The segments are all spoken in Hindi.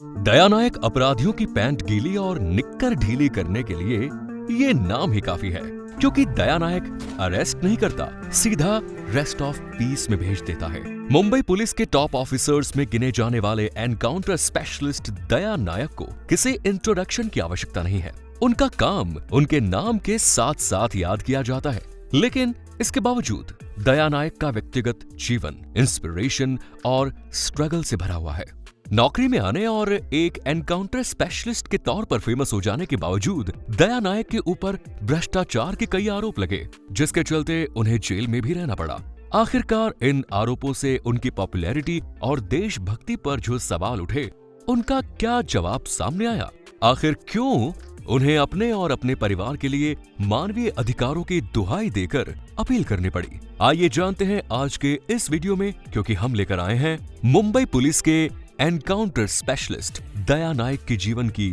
दया नायक अपराधियों की पैंट गीली और निक्कर ढीली करने के लिए ये नाम ही काफी है, क्योंकि दया नायक अरेस्ट नहीं करता, सीधा रेस्ट ऑफ पीस में भेज देता है। मुंबई पुलिस के टॉप ऑफिसर्स में गिने जाने वाले एनकाउंटर स्पेशलिस्ट दया नायक को किसी इंट्रोडक्शन की आवश्यकता नहीं है। उनका काम उनके नाम के साथ साथ याद किया जाता है। लेकिन इसके बावजूद दया नायक का व्यक्तिगत जीवन इंस्पिरेशन और स्ट्रगल से भरा हुआ है। नौकरी में आने और एक एनकाउंटर स्पेशलिस्ट के तौर पर फेमस हो जाने के बावजूद दया नायक के ऊपर भ्रष्टाचार के कई आरोप लगे, जिसके चलते उन्हें जेल में भी रहना पड़ा। आखिरकार इन आरोपों से उनकी पॉपुलैरिटी और देशभक्ति पर जो सवाल उठे, उनका क्या जवाब सामने आया? आखिर क्यों उन्हें अपने और अपने परिवार के लिए मानवीय अधिकारों की दुहाई देकर अपील करनी पड़ी? आइए जानते हैं आज के इस वीडियो में, क्योंकि हम लेकर आए हैं मुंबई पुलिस के एनकाउंटर स्पेशलिस्ट दया नायक के जीवन की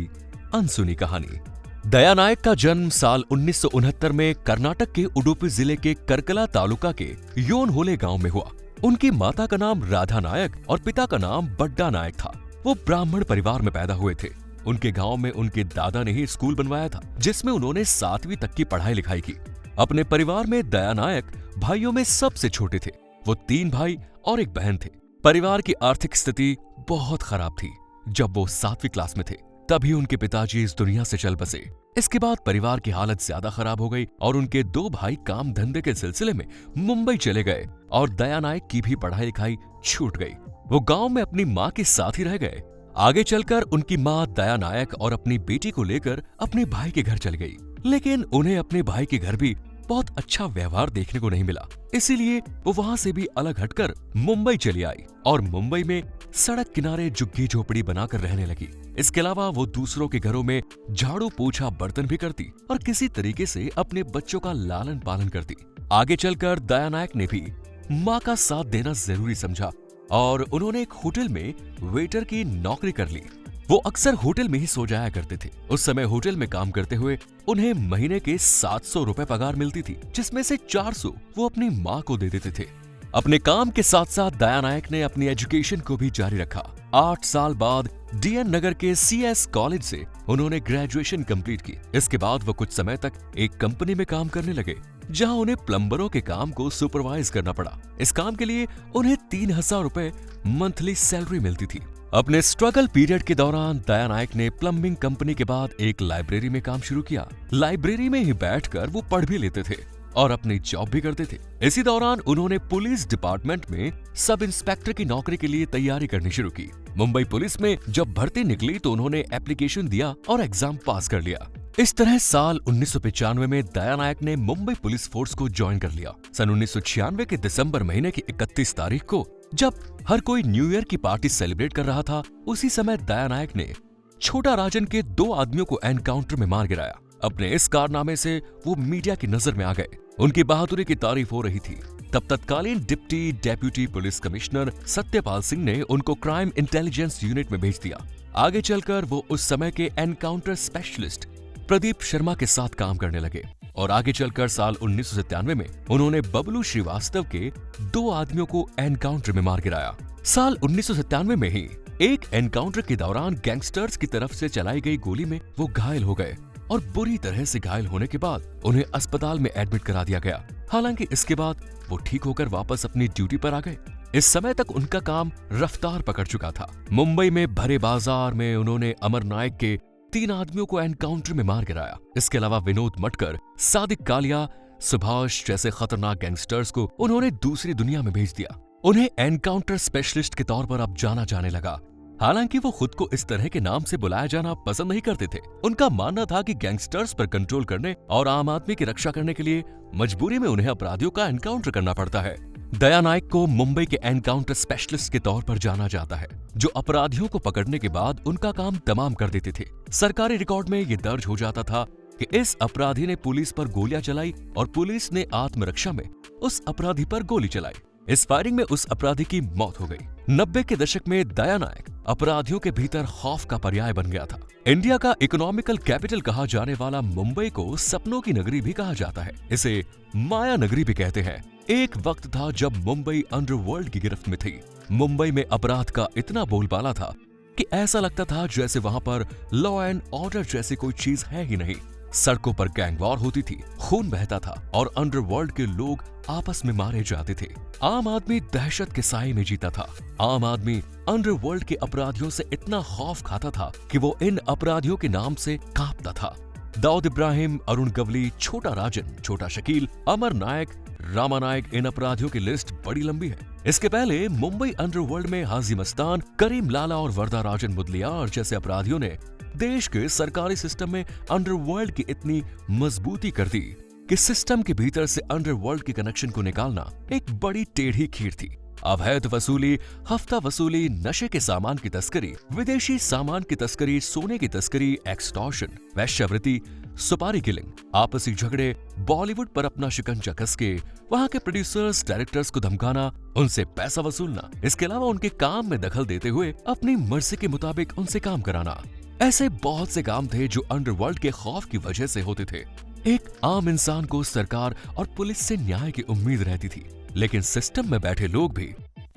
अनसुनी कहानी। दया नायक का जन्म साल 1969 में कर्नाटक के उडुपी जिले के करकला तालुका के योनहोले गांव में हुआ। उनकी माता का नाम राधा नायक और पिता का नाम बड्डा नायक था। वो ब्राह्मण परिवार में पैदा हुए थे। उनके गांव में उनके दादा ने ही स्कूल बनवाया था, जिसमें उन्होंने 7वीं तक की पढ़ाई लिखाई की। अपने परिवार में दया नायक भाइयों में सबसे छोटे थे। वो 3 भाई और एक बहन थे। परिवार की आर्थिक स्थिति बहुत खराब थी। जब वो 7वीं क्लास में थे, तभी उनके पिताजी इस दुनिया से चल बसे। इसके बाद परिवार की हालत ज्यादा खराब हो गई और उनके 2 भाई काम धंधे के सिलसिले में मुंबई चले गए और दया नायक की भी पढ़ाई लिखाई छूट गई। वो गांव में अपनी माँ के साथ ही रह गए। आगे चलकर उनकी माँ दया नायक और अपनी बेटी को लेकर अपने भाई के घर चली गई, लेकिन उन्हें अपने भाई के घर भी बहुत अच्छा व्यवहार देखने को नहीं मिला। इसीलिए वो वहां से भी अलग हटकर मुंबई चली आई और मुंबई में सड़क किनारे झुग्गी झोपड़ी बनाकर रहने लगी। इसके अलावा वो दूसरों के घरों में झाड़ू पोछा बर्तन भी करती और किसी तरीके से अपने बच्चों का लालन पालन करती। आगे चलकर दया नायक ने भी माँ का साथ देना जरूरी समझा और उन्होंने एक होटल में वेटर की नौकरी कर ली। वो अक्सर होटल में ही सो जाया करते थे। उस समय होटल में काम करते हुए उन्हें महीने के 700 रुपए पगार मिलती थी, जिसमें से 400 वो अपनी माँ को दे देते थे। अपने काम के साथ साथ दया नायक ने अपनी एजुकेशन को भी जारी रखा। 8 साल बाद डीएन नगर के सीएस कॉलेज से उन्होंने ग्रेजुएशन कंप्लीट की। इसके बाद वो कुछ समय तक एक कंपनी में काम करने लगे, जहां उन्हें प्लम्बरों के काम को सुपरवाइज करना पड़ा। इस काम के लिए उन्हें 3000 रुपए मंथली सैलरी मिलती थी। अपने स्ट्रगल पीरियड के दौरान दया नायक ने प्लम्बिंग कंपनी के बाद एक लाइब्रेरी में काम शुरू किया। लाइब्रेरी में ही बैठकर वो पढ़ भी लेते थे और अपनी जॉब भी करते थे। इसी दौरान उन्होंने पुलिस डिपार्टमेंट में सब इंस्पेक्टर की नौकरी के लिए तैयारी करनी शुरू की। मुंबई पुलिस में जब भर्ती निकली तो उन्होंने एप्लीकेशन दिया और एग्जाम पास कर लिया। इस तरह साल 1995 में दया नायक ने मुंबई पुलिस फोर्स को ज्वाइन कर लिया। सन 1996 के दिसंबर महीने की 31 तारीख को, जब हर कोई न्यू ईयर की पार्टी सेलिब्रेट कर रहा था, उसी समय दया नायक ने छोटा राजन के 2 आदमियों को एनकाउंटर में मार गिराया। अपने इस कारनामे से वो मीडिया की नजर में आ गए। उनकी बहादुरी की तारीफ हो रही थी। तब तत्कालीन deputy police commissioner Satyapal Singh ने उनको क्राइम इंटेलिजेंस यूनिट में भेज दिया। आगे चलकर वो उस समय के एनकाउंटर स्पेशलिस्ट प्रदीप शर्मा के साथ काम करने लगे और आगे चलकर साल 1997 में उन्होंने बबलू श्रीवास्तव के 2 आदमियों को एनकाउंटर में मार गिराया। साल 1997 में ही एक एनकाउंटर के दौरान गैंगस्टर्स की तरफ से चलाई गई गोली में वो घायल हो गए और बुरी तरह से घायल होने के बाद उन्हें अस्पताल में एडमिट करा दिया गया। हालांकि इसके बाद वो ठीक होकर वापस अपनी ड्यूटी पर आ गए। इस समय तक उनका काम रफ्तार पकड़ चुका था। मुंबई में भरे बाजार में उन्होंने अमर नायक के 3 आदमियों को एनकाउंटर में मार गिराया। इसके अलावा विनोद मटकर, सादिक कालिया, सुभाष जैसे खतरनाक गैंगस्टर्स को उन्होंने दूसरी दुनिया में भेज दिया। उन्हें एनकाउंटर स्पेशलिस्ट के तौर पर अब जाना जाने लगा। हालांकि वो खुद को इस तरह के नाम से बुलाया जाना पसंद नहीं करते थे। उनका मानना था कि गैंगस्टर्स पर कंट्रोल करने और आम आदमी की रक्षा करने के लिए मजबूरी में उन्हें अपराधियों का एनकाउंटर करना पड़ता है। दया नायक को मुंबई के एनकाउंटर स्पेशलिस्ट के तौर पर जाना जाता है, जो अपराधियों को पकड़ने के बाद उनका काम तमाम कर देते थे। सरकारी रिकॉर्ड में ये दर्ज हो जाता था कि इस अपराधी ने पुलिस पर गोलियां चलाई और पुलिस ने आत्मरक्षा में उस अपराधी पर गोली चलाई। इस फायरिंग में उस अपराधी की मौत हो गई। 90 के दशक में दया नायक अपराधियों के भीतर खौफ का पर्याय बन गया था। इंडिया का इकोनॉमिकल कैपिटल कहा जाने वाला मुंबई को सपनों की नगरी भी कहा जाता है। इसे माया नगरी भी कहते हैं। एक वक्त था जब मुंबई अंडरवर्ल्ड की गिरफ्त में थी। मुंबई में अपराध का इतना बोलबाला था कि ऐसा लगता था जैसे वहां पर लॉ एंड ऑर्डर जैसी कोई चीज है ही नहीं। सड़कों पर गैंग वॉर होती थी, खून बहता था और अंडरवर्ल्ड के लोग आपस में मारे जाते थे। आम आदमी दहशत के साए में जीता था। आम आदमी अंडरवर्ल्ड के अपराधियों से इतना खौफ खाता था कि वो इन अपराधियों के नाम से कांपता था। दाऊद इब्राहिम, अरुण गवली, छोटा राजन, छोटा शकील, अमर नायक, रामा नायक, इन अपराधियों की लिस्ट बड़ी लंबी है। इसके पहले मुंबई अंडरवर्ल्ड में हाजी मस्तान, करीम लाला और वरदा राजन मुदलियार जैसे अपराधियों ने देश के सरकारी सिस्टम में अंडरवर्ल्ड की इतनी मजबूती कर दी कि सिस्टम के भीतर से अंडरवर्ल्ड के कनेक्शन को निकालना एक बड़ी टेढ़ी खीर थी। अवैध वसूली, हफ्ता वसूली, नशे के सामान की तस्करी, विदेशी सामान की तस्करी, सोने की तस्करी, एक्सटॉर्शन, वेश्यावृत्ति, सुपारी किलिंग, आपसी झगड़े, बॉलीवुड पर अपना शिकंजा कसके वहां के प्रोड्यूसर्स, डायरेक्टर्स को धमकाना, उनसे पैसा वसूलना, इसके अलावा उनके काम में दखल देते हुए अपनी मर्जी के मुताबिक उनसे काम कराना। ऐसे बहुत से काम थे जो अंडरवर्ल्ड के खौफ की वजह से होते थे। एक आम इंसान को सरकार और पुलिस से न्याय की उम्मीद रहती थी, लेकिन सिस्टम में बैठे लोग भी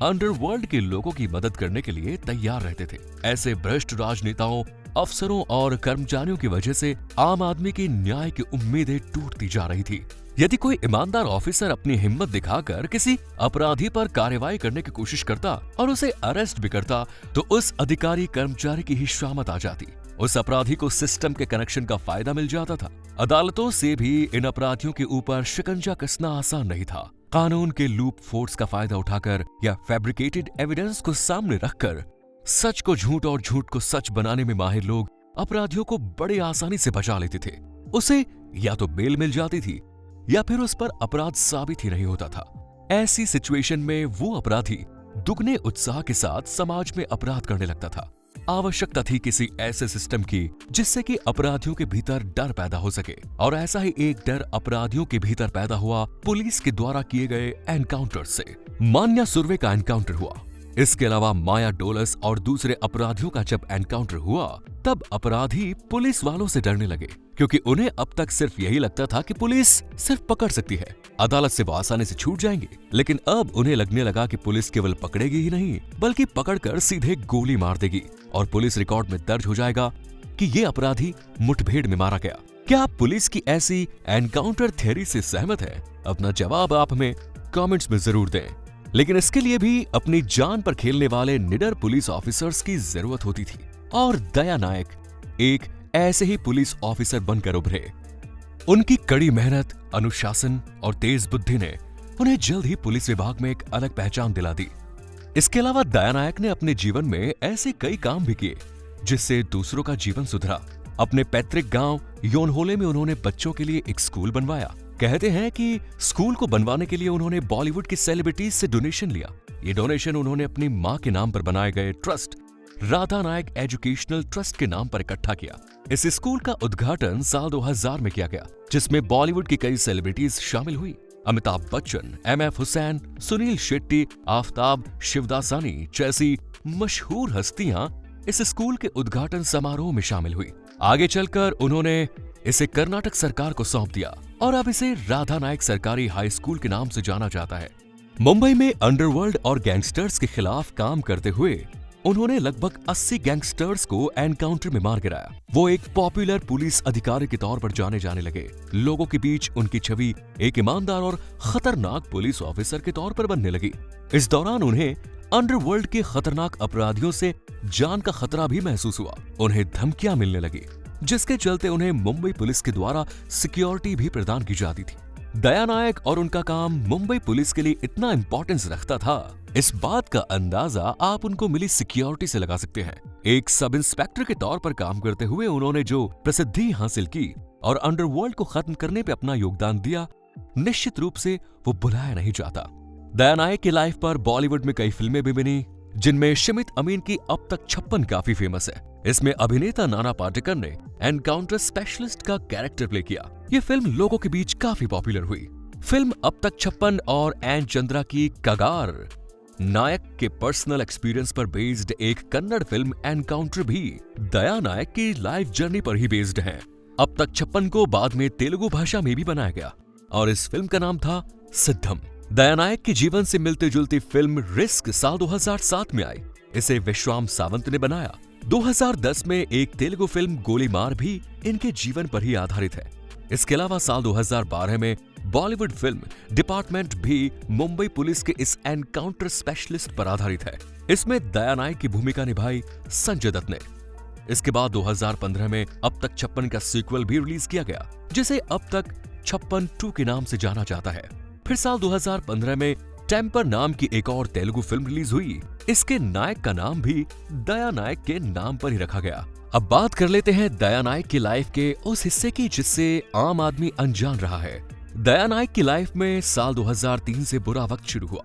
अंडरवर्ल्ड के लोगों की मदद करने के लिए तैयार रहते थे। ऐसे भ्रष्ट राजनेताओं, अफसरों और कर्मचारियों की वजह से आम आदमी की न्याय की उम्मीदें टूटती जा रही थी। यदि कोई ईमानदार ऑफिसर अपनी हिम्मत दिखाकर किसी अपराधी पर कार्रवाई करने की कोशिश करता और उसे अरेस्ट भी करता, तो उस अधिकारी कर्मचारी की ही शामत आ जाती। उस अपराधी को सिस्टम के कनेक्शन का फायदा मिल जाता था। अदालतों से भी इन अपराधियों के ऊपर शिकंजा कसना आसान नहीं था। कानून के लूप फोर्स का फायदा उठाकर या फैब्रिकेटेड एविडेंस को सामने रखकर सच को झूठ और झूठ को सच बनाने में माहिर लोग अपराधियों को बड़े आसानी से बचा लेते थे। उसे या तो बेल मिल जाती थी या फिर उस पर अपराध साबित ही नहीं होता था। ऐसी सिचुएशन में वो अपराधी दुगने उत्साह के साथ समाज में अपराध करने लगता था। आवश्यकता थी किसी ऐसे सिस्टम की जिससे कि अपराधियों के भीतर डर पैदा हो सके, और ऐसा ही एक डर अपराधियों के भीतर पैदा हुआ पुलिस के द्वारा किए गए एनकाउंटर से। मान्या सुर्वे का एनकाउंटर हुआ। इसके अलावा माया डोलस और दूसरे अपराधियों का जब एनकाउंटर हुआ, तब अपराधी पुलिस वालों से डरने लगे, क्योंकि उन्हें अब तक सिर्फ यही लगता था कि पुलिस सिर्फ पकड़ सकती है, अदालत से वो आसानी से छूट जाएंगे। लेकिन अब उन्हें लगने लगा कि पुलिस केवल पकड़ेगी ही नहीं, बल्कि पकड़कर सीधे गोली मार देगी और पुलिस रिकॉर्ड में दर्ज हो जाएगा कि ये अपराधी मुठभेड़ में मारा गया। क्या आप पुलिस की ऐसी एनकाउंटर थ्योरी से सहमत हैं? अपना जवाब आप हमें कमेंट्स में जरूर दें। लेकिन इसके लिए भी अपनी जान पर खेलने वाले निडर पुलिस ऑफिसर्स की जरूरत होती थी, और दया नायक एक ऐसे ही पुलिस ऑफिसर बनकर उभरे। उनकी कड़ी मेहनत, अनुशासन और तेज बुद्धि ने उन्हें जल्द ही पुलिस विभाग में एक अलग पहचान दिला दी। इसके अलावा दया नायक ने अपने जीवन में ऐसे कई काम भी किए जिससे दूसरों का जीवन सुधरा। अपने पैतृक गांव योनहोले में उन्होंने बच्चों के लिए एक स्कूल बनवाया। कहते हैं कि स्कूल को बनवाने के लिए उन्होंने बॉलीवुड की सेलिब्रिटीज से डोनेशन लिया। ये डोनेशन उन्होंने अपनी मां के नाम पर बनाए गए ट्रस्ट राधा नायक एजुकेशनल ट्रस्ट के नाम पर इकट्ठा किया। इस स्कूल का उद्घाटन साल 2000 में किया गया, जिसमें बॉलीवुड की कई सेलिब्रिटीज शामिल हुई। अमिताभ बच्चन, एमएफ हुसैन, सुनील शेट्टी, आफ्ताब, शिवदासानी जैसी मशहूर हस्तियां इस स्कूल के उद्घाटन समारोह में शामिल हुई। आगे चलकर उन्होंने इसे कर्नाटक सरकार को सौंप दिया और अब इसे राधा नायक सरकारी हाई स्कूल के नाम से जाना जाता है। मुंबई में अंडरवर्ल्ड और गैंगस्टर्स के खिलाफ काम करते हुए उन्होंने लगभग 80 गैंगस्टर्स को एनकाउंटर में मार गिराया। वो एक पॉपुलर पुलिस अधिकारी के तौर पर जाने जाने लगे। लोगों के बीच उनकी छवि एक ईमानदार और खतरनाक पुलिस ऑफिसर के तौर पर बनने लगी। इस दौरान उन्हें अंडरवर्ल्ड के खतरनाक अपराधियों से जान का खतरा भी महसूस हुआ। उन्हें धमकियां मिलने लगी, जिसके चलते उन्हें मुंबई पुलिस के द्वारा सिक्योरिटी भी प्रदान की जाती थी। दया नायक और उनका काम मुंबई पुलिस के लिए इतना इंपॉर्टेंस रखता था, इस बात का अंदाजा आप उनको मिली सिक्योरिटी से लगा सकते हैं। एक सब इंस्पेक्टर के तौर पर काम करते हुए उन्होंने जो प्रसिद्धि हासिल की और अंडरवर्ल्ड को खत्म करने पे अपना योगदान दिया, निश्चित रूप से वो भुलाया नहीं जाता। दया नायक की लाइफ पर बॉलीवुड में कई फिल्में भी बनी, जिनमें शमित अमीन की अब तक 56 काफी फेमस है। इसमें अभिनेता नाना पाटेकर ने एनकाउंटर स्पेशलिस्ट का कैरेक्टर प्ले किया। ये फिल्म लोगों के बीच काफी पॉपुलर हुई। फिल्म अब तक 56 और एन चंद्रा की कगार नायक के पर्सनल एक्सपीरियंस पर बेस्ड एक कन्नड़ फिल्म एनकाउंटर भी दया नायक की लाइफ जर्नी पर ही बेस्ड है। अब तक 56 को बाद में तेलुगु भाषा में भी बनाया गया और इस फिल्म का नाम था सिद्धम। दया नायक के जीवन से मिलती जुलती फिल्म रिस्क साल 2007 में आई। इसे विश्वाम सावंत ने बनाया। 2010 में एक तेलुगु फिल्म गोलीमार भी इनके जीवन पर ही आधारित है। इसके अलावा साल 2012 में बॉलीवुड फिल्म डिपार्टमेंट भी मुंबई पुलिस के इस एनकाउंटर स्पेशलिस्ट पर आधारित है। इसमें दया नायक की भूमिका निभाई संजय दत्त ने। इसके बाद 2015 में अब तक 56 का सीक्वल भी रिलीज किया गया, जिसे अब तक 56 2 के नाम से जाना जाता है। फिर साल 2015 में टेम्पर नाम की एक और तेलुगु फिल्म रिलीज हुई। इसके नायक का नाम भी दया नायक के नाम पर ही रखा गया। अब बात कर लेते हैं दया नायक की लाइफ के उस हिस्से की जिससे आम आदमी अनजान रहा है। दया नायक की लाइफ में साल 2003 से बुरा वक्त शुरू हुआ,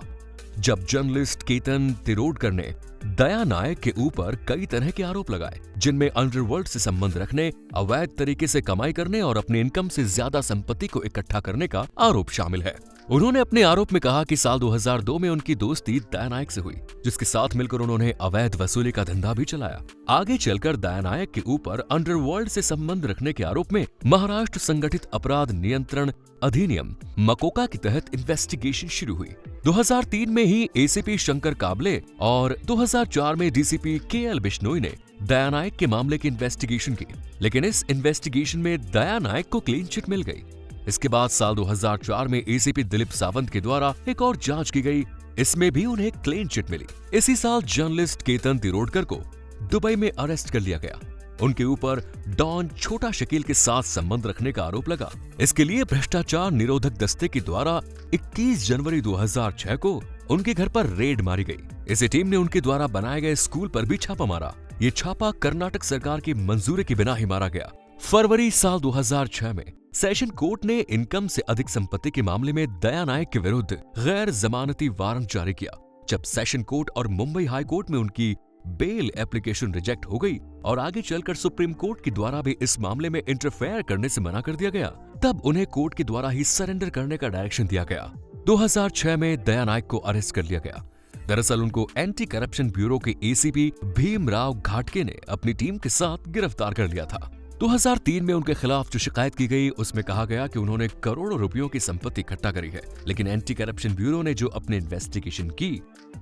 जब जर्नलिस्ट केतन तिरोडकर ने दया नायक के ऊपर कई तरह के आरोप लगाए, जिनमें अंडरवर्ल्ड से संबंध रखने, अवैध तरीके से कमाई करने और अपने इनकम से ज्यादा संपत्ति को इकट्ठा करने का आरोप शामिल है। उन्होंने अपने आरोप में कहा कि साल 2002 में उनकी दोस्ती दया नायक से हुई, जिसके साथ मिलकर उन्होंने अवैध वसूली का धंधा भी चलाया। आगे चलकर दया नायक के ऊपर अंडरवर्ल्ड से संबंध रखने के आरोप में महाराष्ट्र संगठित अपराध नियंत्रण अधिनियम मकोका के तहत इन्वेस्टिगेशन शुरू हुई। 2003 में ही एसीपी शंकर काबले और 2004 में डीसीपी केएल बिश्नोई ने दया नायक के मामले की इन्वेस्टिगेशन की, लेकिन इस इन्वेस्टिगेशन में दया नायक को क्लीन चिट मिल गई। इसके बाद साल 2004 में एसीपी दिलीप सावंत के द्वारा एक और जांच की गई, इसमें भी उन्हें क्लीन चिट मिली। इसी साल जर्नलिस्ट केतन तिरोडकर को दुबई में अरेस्ट कर लिया गया। उनके ऊपर डॉन छोटा शकील के साथ संबंध रखने का आरोप लगा। इसके लिए भ्रष्टाचार निरोधक दस्ते के द्वारा 21 जनवरी 2006 को उनके घर पर रेड मारी गई। इसी टीम ने उनके द्वारा बनाए गए स्कूल पर भी छापा मारा। ये छापा कर्नाटक सरकार की मंजूरी के बिना ही मारा गया। फरवरी साल 2006 में सेशन कोर्ट ने इनकम से अधिक संपत्ति के मामले में दया नायक के विरुद्ध गैर जमानती वारंट जारी किया। जब सेशन कोर्ट और मुंबई हाई कोर्ट में उनकी बेल एप्लीकेशन रिजेक्ट हो गई और आगे चलकर सुप्रीम कोर्ट के द्वारा भी इस मामले में इंटरफेयर करने से मना कर दिया गया, तब उन्हें कोर्ट के द्वारा ही सरेंडर करने का डायरेक्शन दिया गया। 2006 में दया नायक को अरेस्ट कर लिया गया। दरअसल उनको एंटी करप्शन ब्यूरो के एसीपी भीमराव घाटके ने अपनी टीम के साथ गिरफ्तार कर लिया था। 2003 में उनके खिलाफ जो शिकायत की गई उसमें कहा गया कि उन्होंने करोड़ों रुपयों की संपत्ति इकट्ठा करी है, लेकिन एंटी करप्शन ब्यूरो ने जो अपने इन्वेस्टिगेशन की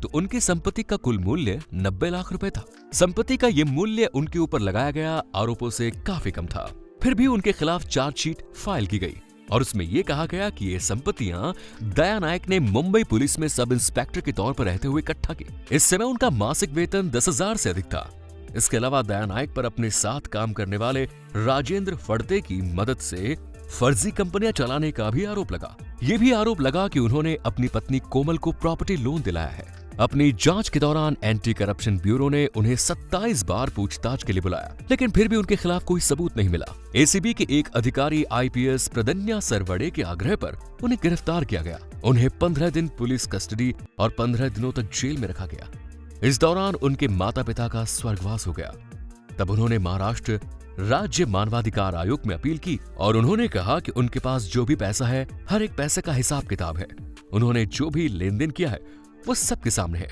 तो उनकी संपत्ति का कुल मूल्य 90 लाख रुपए था। संपत्ति का ये मूल्य उनके ऊपर लगाया गया आरोपों से काफी कम था। फिर भी उनके खिलाफ चार्जशीट फाइल की गई और उसमें यह कहा गया कि ये संपत्तियां दया नायक ने मुंबई पुलिस में सब इंस्पेक्टर के तौर पर रहते हुए इकट्ठा की। इस समय उनका मासिक वेतन 10,000 से अधिक था। इसके अलावा दया नायक पर अपने साथ काम करने वाले राजेंद्र फड़ते की मदद से फर्जी कंपनियां चलाने का भी आरोप लगा। ये भी आरोप लगा कि उन्होंने अपनी पत्नी कोमल को प्रॉपर्टी लोन दिलाया है। अपनी जांच के दौरान एंटी करप्शन ब्यूरो ने उन्हें 27 बार पूछताछ के लिए बुलाया, लेकिन फिर भी उनके खिलाफ कोई सबूत नहीं मिला। एसीबी के एक अधिकारी आईपीएस प्रदन्या सरवड़े के आग्रह पर उन्हें गिरफ्तार किया गया। उन्हें 15 दिन पुलिस कस्टडी और 15 दिनों तक जेल में रखा गया। इस दौरान उनके माता पिता का स्वर्गवास हो गया। तब उन्होंने महाराष्ट्र राज्य मानवाधिकार आयोग में अपील की और उन्होंने कहा कि उनके पास जो भी पैसा है, हर एक पैसे का हिसाब किताब है। उन्होंने जो भी लेन देन किया है वो सबके सामने है,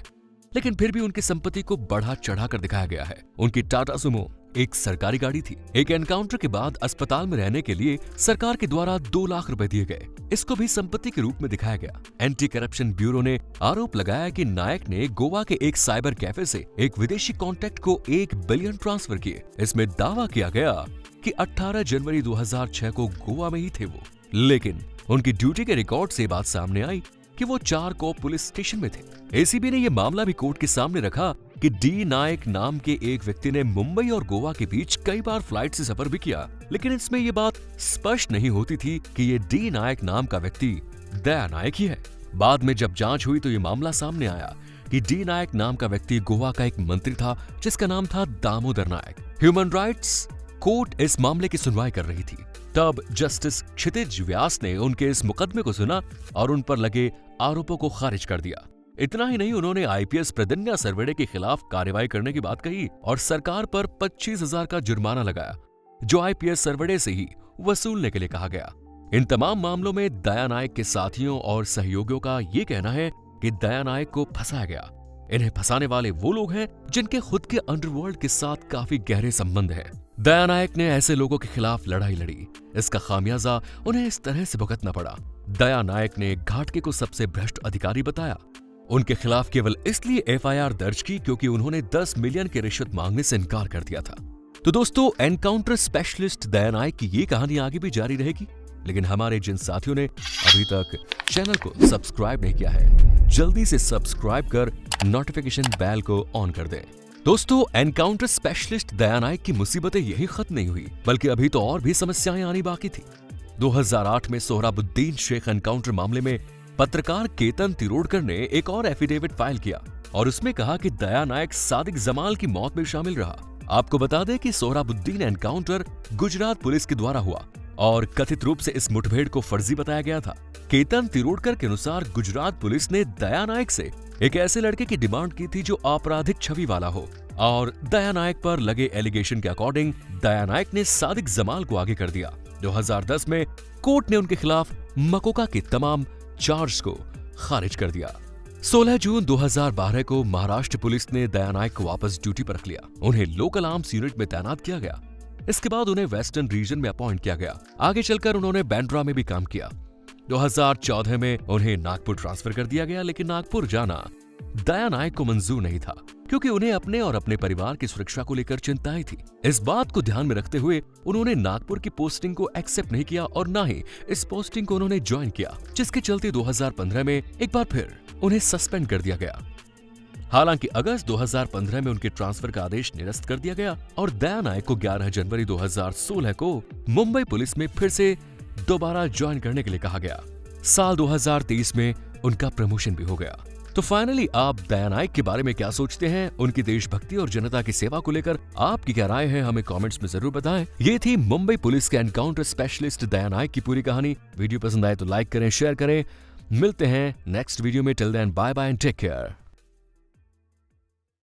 लेकिन फिर भी उनकी संपत्ति को बढ़ा चढ़ा कर दिखाया गया है। उनकी टाटा सुमो एक सरकारी गाड़ी थी। एक एनकाउंटर के बाद अस्पताल में रहने के लिए सरकार के द्वारा 2 लाख रुपए दिए गए। इसको भी संपत्ति के रूप में दिखाया गया। एंटी करप्शन ब्यूरो ने आरोप लगाया कि नायक ने गोवा के एक साइबर कैफे से एक विदेशी कॉन्टैक्ट को 1 बिलियन ट्रांसफर किए। इसमें दावा किया गया कि 18 जनवरी 2006 को गोवा में ही थे वो, लेकिन उनकी ड्यूटी के रिकॉर्ड से बात सामने आई कि वो 4 को पुलिस स्टेशन में थे। एसीबी ने यह मामला भी कोर्ट के सामने रखा कि डी नायक नाम के एक व्यक्ति ने मुंबई और गोवा के बीच कई बार फ्लाइट से सफर भी किया, लेकिन इसमें यह बात स्पष्ट नहीं होती थी कि ये डी नायक नाम का व्यक्ति दया नायक ही है। बाद में जब जांच हुई तो ये मामला सामने आया कि डी नायक नाम का व्यक्ति गोवा का एक मंत्री था जिसका नाम था दामोदर नायक। ह्यूमन राइट्स कोर्ट इस मामले की सुनवाई कर रही थी। तब जस्टिस क्षितिज व्यास ने उनके इस मुकदमे को सुना और उन पर लगे आरोपों को खारिज कर दिया। इतना ही नहीं, उन्होंने आईपीएस प्रदन्या सरवड़े के खिलाफ कार्रवाई करने की बात कही और सरकार पर 25,000 का जुर्माना लगाया, जो आईपीएस सरवड़े से ही वसूलने के लिए कहा गया। इन तमाम मामलों में दया नायक के साथियों और सहयोगियों का ये कहना है कि दया नायक को फंसाया गया। इन्हें फंसाने वाले वो लोग हैं जिनके खुद के अंडरवर्ल्ड के साथ काफी गहरे संबंध हैं। दया नायक ने ऐसे लोगों के खिलाफ लड़ाई लड़ी। इसका खामियाजा उन्हें इस तरह से भुगतना पड़ा। दया नायक ने घाटके को सबसे भ्रष्ट अधिकारी बताया। उनके खिलाफ केवल इसलिए एफआईआर दर्ज की क्योंकि उन्होंने 10 मिलियन की रिश्वत मांगने से इनकार कर दिया था। तो दोस्तों, एनकाउंटर स्पेशलिस्ट दया नायक की ये कहानी आगे भी जारी रहेगी, लेकिन हमारे जिन साथियों ने अभी तक चैनल को सब्सक्राइब नहीं किया है, जल्दी से सब्सक्राइब कर नोटिफिकेशन बेल को ऑन कर दें। दोस्तों, एनकाउंटर स्पेशलिस्ट दया नायक की मुसीबतें यही खत्म नहीं हुई, बल्कि अभी तो और भी समस्याएं आनी बाकी थी। 2008 में सोहराबुद्दीन शेख एनकाउंटर मामले में पत्रकार केतन तिरोडकर ने एक और एफिडेविट फाइल किया और उसमें कहा कि दया नायक सादिक जमाल की मौत में शामिल रहा। आपको बता दें कि सोहराबुद्दीन एनकाउंटर गुजरात पुलिस के द्वारा हुआ और कथित रूप से इस मुठभेड़ को फर्जी बताया गया था। केतन तिरोडकर के अनुसार गुजरात पुलिस ने दया नायक से एक ऐसे लड़के की डिमांड की थी जो आपराधिक छवि वाला हो, और दया नायक पर लगे एलिगेशन के अकॉर्डिंग दया नायक ने सादिक जमाल को आगे कर दिया। 2010 में कोर्ट ने उनके खिलाफ मकोका के तमाम चार्ज को खारिज कर दिया। 16 जून 2012 को महाराष्ट्र पुलिस ने दया नायक को वापस ड्यूटी पर रख लिया। उन्हें लोकल आर्म्स यूनिट में तैनात किया गया। इसके बाद उन्हें वेस्टर्न रीजन में अपॉइंट किया गया। आगे चलकर उन्होंने बैंड्रा में भी काम किया। 2014 में उन्हें नागपुर ट्रांसफर कर दिया गया, लेकिन नागपुर जाना दया नायक को मंजूर नहीं था क्योंकि उन्हें अपने और अपने परिवार की सुरक्षा को लेकर चिंताएं थी। इस बात को ध्यान में रखते हुए उन्होंने नागपुर की पोस्टिंग को एक्सेप्ट नहीं किया और न ही इस पोस्टिंग को उन्होंने ज्वाइन किया, जिसके चलते 2015 में एक बार फिर उन्हें सस्पेंड कर दिया गया। हालांकि अगस्त 2015 में उनके ट्रांसफर का आदेश निरस्त कर दिया गया और दया नायक को 11 जनवरी 2016 को मुंबई पुलिस में फिर से दोबारा ज्वाइन करने के लिए कहा गया। साल 2023 में उनका प्रमोशन भी हो गया। तो फाइनली आप दया नायक के बारे में क्या सोचते हैं? उनकी देशभक्ति और जनता की सेवा को लेकर आपकी क्या राय है, हमें कमेंट्स में जरूर बताएं। ये थी मुंबई पुलिस के एनकाउंटर स्पेशलिस्ट दया नायक की पूरी कहानी। वीडियो पसंद आए तो लाइक करें, शेयर करें। मिलते हैं नेक्स्ट वीडियो में। Till then bye bye and take care.